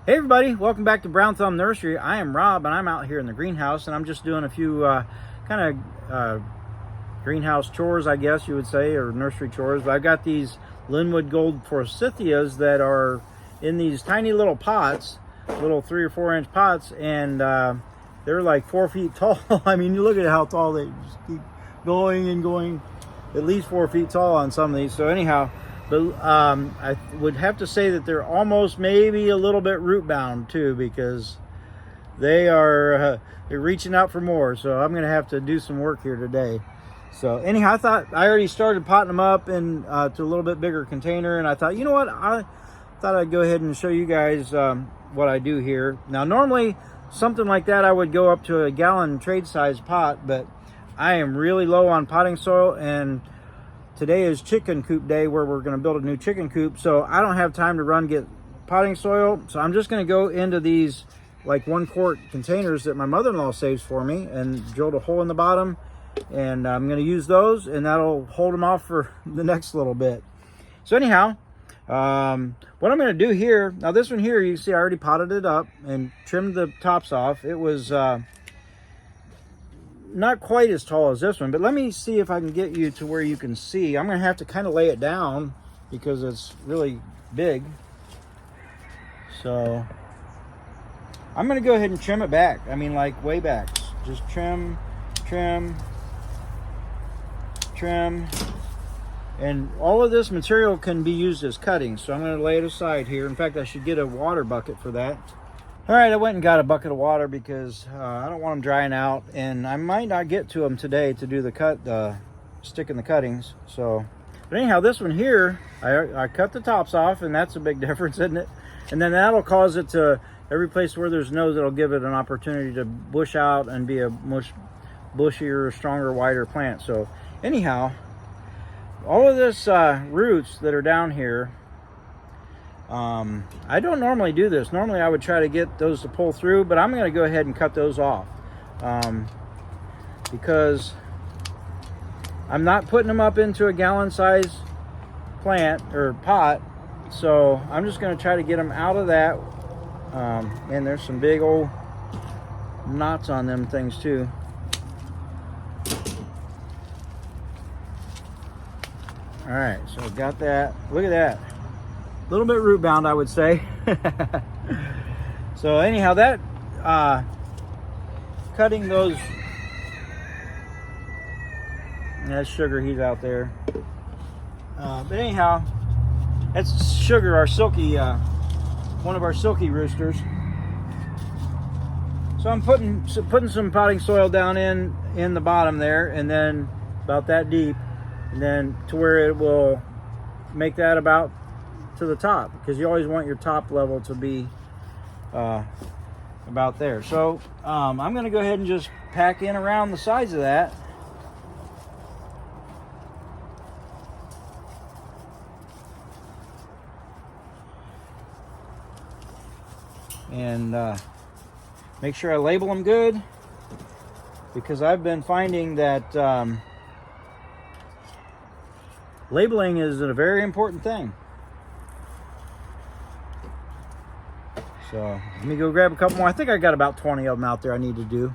Hey everybody, welcome back to Brown Thumb Nursery. I am Rob and I'm out here in the greenhouse and I'm just doing a few kind of greenhouse chores, I guess you would say, or nursery chores. But I've got these Linwood gold Forsythias that are in these tiny little pots, little 3 or 4 inch pots, and they're like 4 feet tall. I mean, you look at how tall they just keep going and going, at least 4 feet tall on some of these. So anyhow, but I would have to say that they're almost maybe a little bit root bound too, because they're reaching out for more. So I'm going to have to do some work here today. So anyhow, I thought I already started potting them up in to a little bit bigger container, and I thought, you know what, I thought I'd go ahead and show you guys what I do here. Now normally something like that I would go up to a gallon trade size pot, but I am really low on potting soil, and today is chicken coop day where we're going to build a new chicken coop, so I don't have time to run get potting soil. So I'm just going to go into these like 1 quart containers that my mother-in-law saves for me and drilled a hole in the bottom, and I'm going to use those, and that'll hold them off for the next little bit. So anyhow, what I'm going to do here, now this one here, you see I already potted it up and trimmed the tops off. It was not quite as tall as this one, but let me see if I can get you to where you can see. I'm going to have to kind of lay it down because it's really big. So I'm going to go ahead and trim it back. I mean, like way back. Just trim, trim, trim. And all of this material can be used as cuttings. So I'm going to lay it aside here. In fact, I should get a water bucket for that. All right, I went and got a bucket of water because I don't want them drying out, and I might not get to them today to do the sticking the cuttings. So, but anyhow, this one here, I cut the tops off, and that's a big difference, isn't it? And then that'll cause it to, every place where there's nose, it'll give it an opportunity to bush out and be a much bushier, stronger, wider plant. So anyhow, all of this roots that are down here, I don't normally do this. Normally I would try to get those to pull through, but I'm going to go ahead and cut those off because I'm not putting them up into a gallon size plant or pot. So I'm just going to try to get them out of that. And there's some big old knots on them things too. All right, so I've got that. Look at that. A little bit root bound, I would say. So anyhow, that cutting those, that's Sugar, he's out there. But anyhow, that's Sugar, our silky, one of our silky roosters. So I'm putting some potting soil down in the bottom there, and then about that deep, and then to where it will make that about to the top, because you always want your top level to be about there. So I'm going to go ahead and just pack in around the sides of that. And make sure I label them good, because I've been finding that labeling is a very important thing. So let me go grab a couple more. I think I got about 20 of them out there I need to do.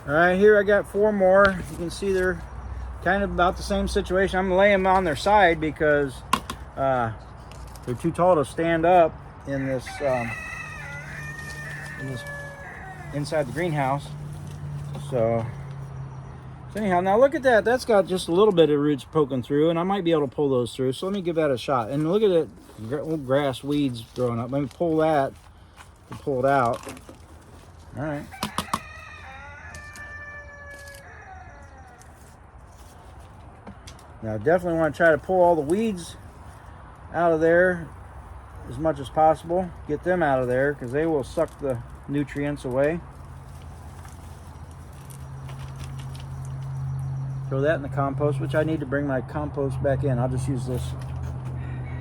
All right, here I got 4 more. You can see they're kind of about the same situation. I'm gonna lay them on their side because they're too tall to stand up in this inside the greenhouse. So anyhow, now look at that. That's got just a little bit of roots poking through, and I might be able to pull those through. So let me give that a shot. And look at it, old grass weeds growing up. Let me pull that and pull it out. All right. Now I definitely want to try to pull all the weeds out of there as much as possible. Get them out of there because they will suck the nutrients away. Throw that in the compost, which I need to bring my compost back in. I'll just use this.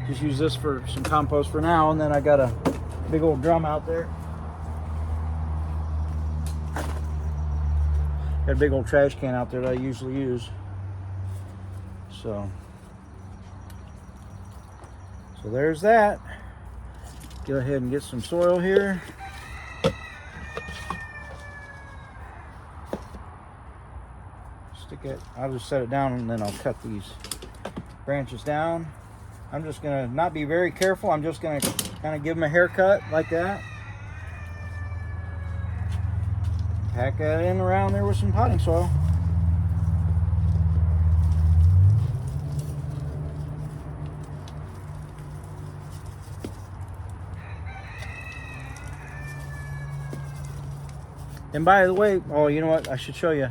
Just use this for some compost for now, and then I got a big old drum out there. Got a big old trash can out there that I usually use. So there's that. go ahead and get some soil here. Stick it, I'll just set it down and then I'll cut these branches down. I'm just gonna not be very careful. I'm just gonna kind of give them a haircut like that. Pack that in around there with some potting soil. And by the way, oh, you know what? I should show you.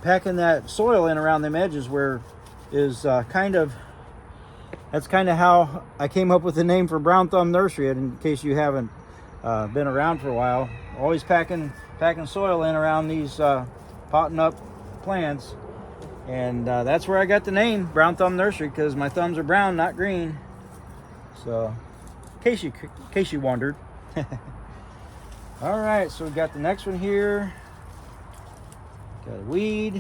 Packing that soil in around them edges where is that's kind of how I came up with the name for Brown Thumb Nursery. In case you haven't been around for a while, always packing soil in around these potting up plants, and that's where I got the name Brown Thumb Nursery, because my thumbs are brown, not green. So, in case you wondered. All right, so we got the next one here. Got a weed.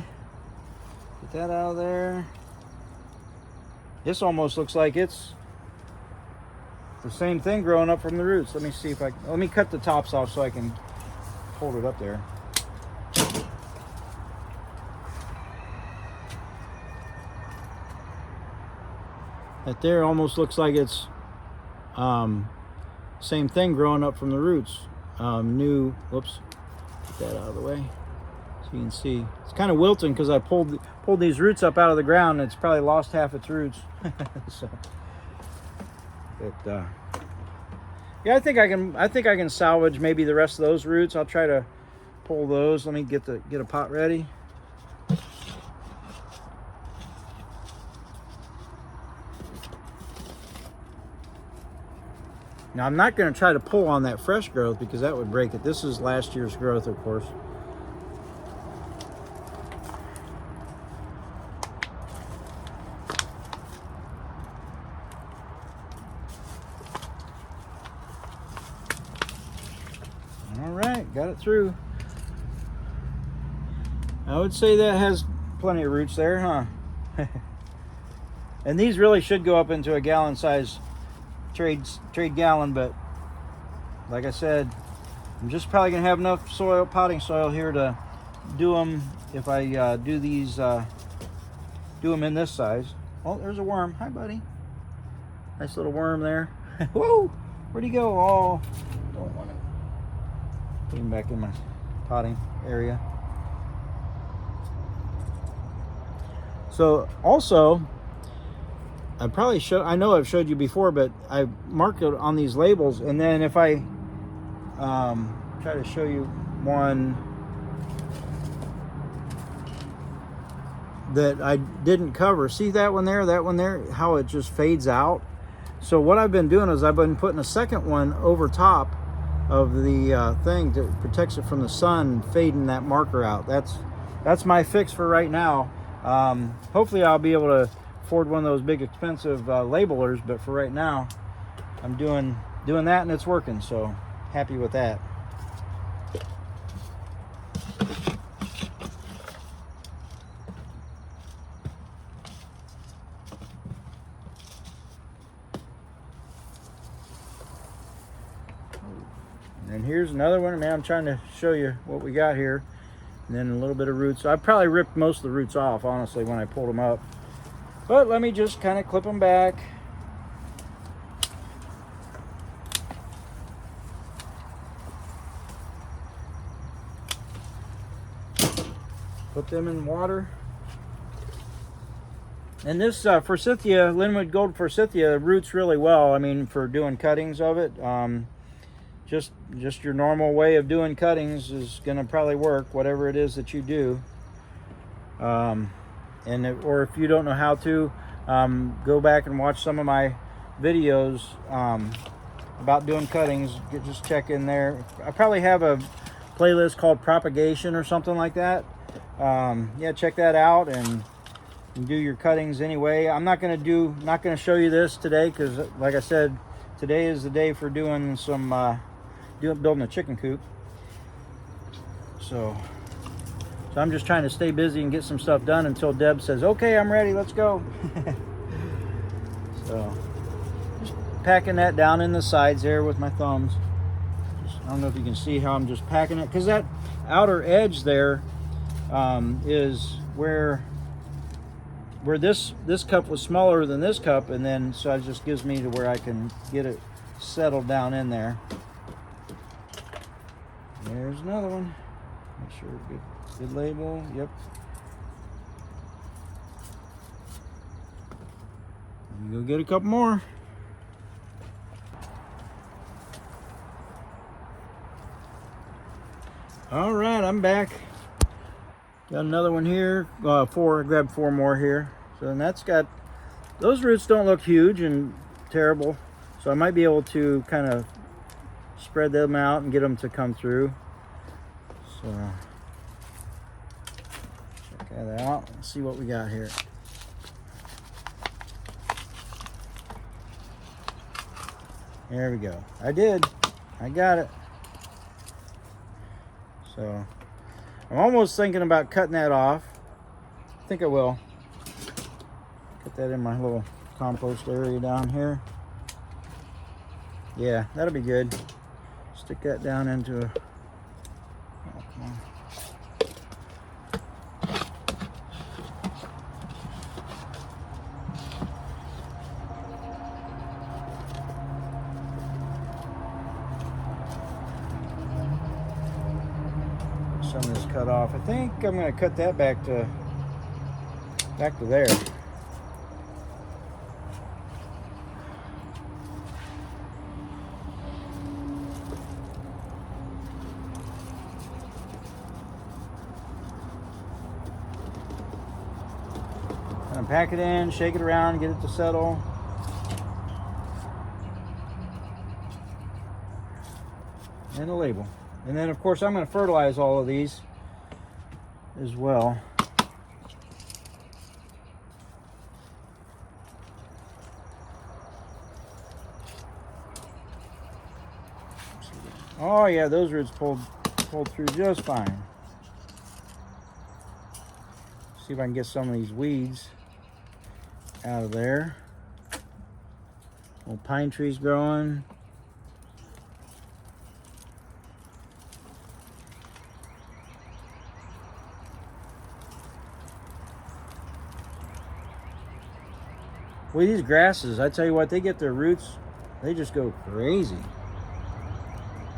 Get that out of there. This almost looks like it's the same thing growing up from the roots. Let me see if let me cut the tops off so I can hold it up there. That there almost looks like it's same thing growing up from the roots. Whoops, get that out of the way. So you can see it's kind of wilting because I pulled these roots up out of the ground, and it's probably lost half its roots. So, but yeah, I think I can salvage maybe the rest of those roots. I'll try to pull those. Let me get a pot ready. Now I'm not going to try to pull on that fresh growth because that would break it. This is last year's growth, of course. All right, got it through. I would say that has plenty of roots there, huh? And these really should go up into a gallon size trade gallon, but like I said, I'm just probably gonna have enough potting soil here to do them if I do them in this size. Oh, there's a worm. Hi, buddy. Nice little worm there. Whoa, where'd he go? Oh, don't want to put him back in my potting area. So also, I know I've showed you before, but I mark it on these labels, and then if I try to show you one that I didn't cover. See that one there, how it just fades out? So what I've been doing is I've been putting a second one over top of the thing that protects it from the sun, fading that marker out. That's my fix for right now. Hopefully I'll be able to afford one of those big expensive labelers, but for right now I'm doing that, and it's working, so happy with that. And here's another one. Man, I'm trying to show you what we got here, and then a little bit of roots. I probably ripped most of the roots off, honestly, when I pulled them up. But let me just kind of clip them back. Put them in water. And this Forsythia, Linwood Gold Forsythia, roots really well. I mean, for doing cuttings of it. Just your normal way of doing cuttings is going to probably work, whatever it is that you do. Or if you don't know how to, go back and watch some of my videos about doing cuttings. Just check in there. I probably have a playlist called Propagation or something like that. Yeah, check that out and do your cuttings anyway. I'm not going to show you this today because, like I said, today is the day for doing some building a chicken coop. So I'm just trying to stay busy and get some stuff done until Deb says, okay, I'm ready, let's go. So packing that down in the sides there with my thumbs. I don't know if you can see how I'm just packing it, because that outer edge there is where this cup was smaller than this cup, and then so it just gives me to where I can get it settled down in there. There's another one. Make sure good label. Yep. You go get a couple more. All right, I'm back. Got another one here. I grabbed 4 more here. So then that's got, those roots don't look huge and terrible. So I might be able to kind of spread them out and get them to come through. So check that out. Let's see what we got here. There we go. I got it. So I'm almost thinking about cutting that off. I think I will. Put that in my little compost area down here. Yeah, that'll be good. Stick that down into a... Oh, come on. Some of this cut off. I think I'm going to cut that back to there. And pack it in, shake it around, get it to settle. And a label. And then, of course, I'm going to fertilize all of these as well. Oh, yeah, those roots pulled through just fine. See if I can get some of these weeds out of there. Little pine trees growing. Well, these grasses, I tell you what, they get their roots, they just go crazy.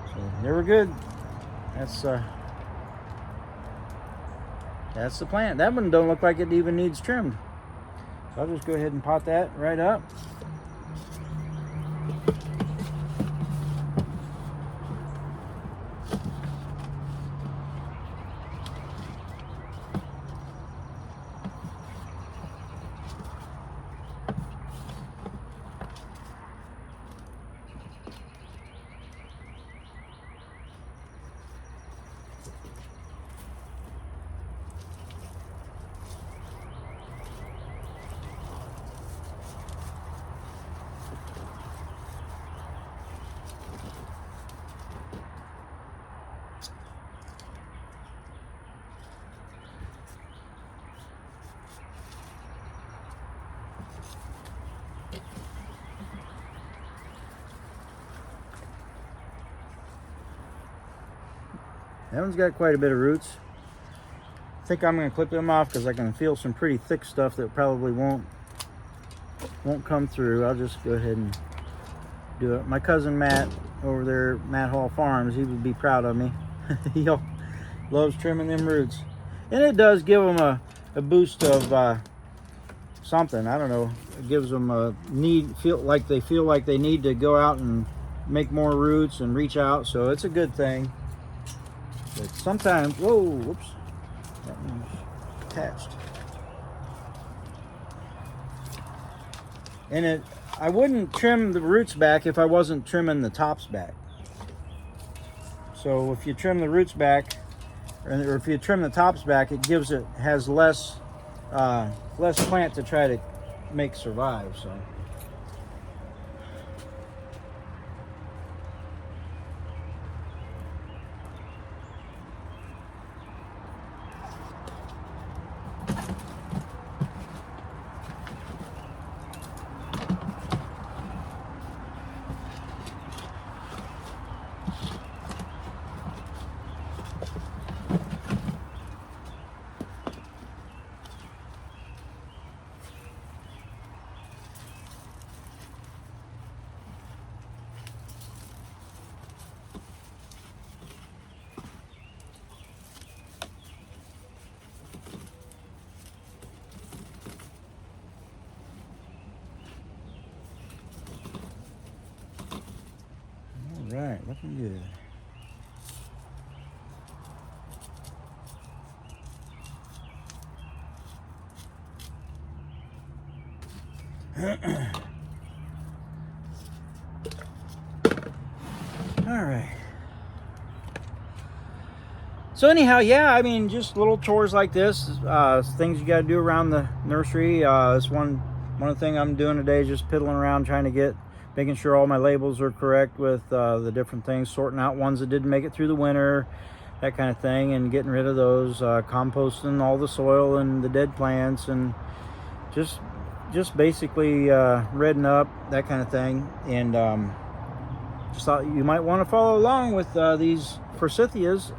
So they were good. That's the plant. That one don't look like it even needs trimmed. So I'll just go ahead and pot that right up. That one's got quite a bit of roots. I think I'm going to clip them off because I can feel some pretty thick stuff that probably won't come through. I'll just go ahead and do it. My cousin Matt over there, Matt Hall Farms, he would be proud of me. He loves trimming them roots. And it does give them a boost of something. I don't know. It gives them a feel like they need to go out and make more roots and reach out. So it's a good thing. But sometimes, whoa, whoops, that one's attached. And I wouldn't trim the roots back if I wasn't trimming the tops back. So if you trim the roots back, or if you trim the tops back, it has less plant to try to make survive. So. All right, looking good. All right. So anyhow, yeah, I mean, just little chores like this, things you got to do around the nursery. It's one thing I'm doing today is just piddling around trying to making sure all my labels are correct with the different things, sorting out ones that didn't make it through the winter, that kind of thing, and getting rid of those, composting all the soil and the dead plants, and just basically redding up, that kind of thing. And just thought you might want to follow along with these Forsythias.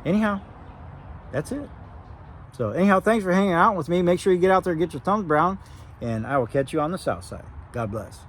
Anyhow, that's it. So anyhow, thanks for hanging out with me. Make sure you get out there and get your thumbs brown, and I will catch you on the south side. God bless.